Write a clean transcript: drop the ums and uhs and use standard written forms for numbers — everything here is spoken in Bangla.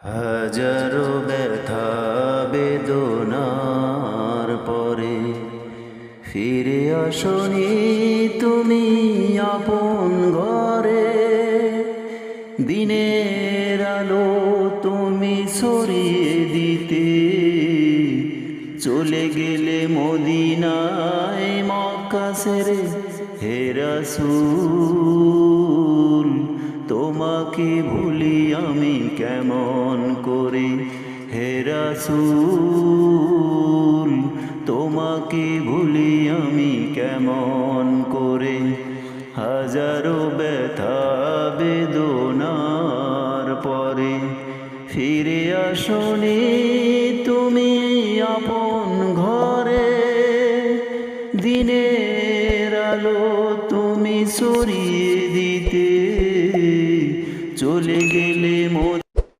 হাজারো ব্যথা বেদনার পরে ফিরে আসনি তুমি আপন ঘরে। দিনের আলো তুমি ছড়িয়ে দিতে চলে গেলে মদিনায় মক্কা ছেড়ে। হে রাসূল তোমাকে ভুলি আমি কেমন করে। হে রাসূল তোমাকে ভুলি আমি কেমন করে। হাজারো ব্যথা বেদনার পরে ফিরে আসনি তুমি আপন ঘরে। দিনের আলো তুমি ছড়িয়ে দিতে চলে গেলে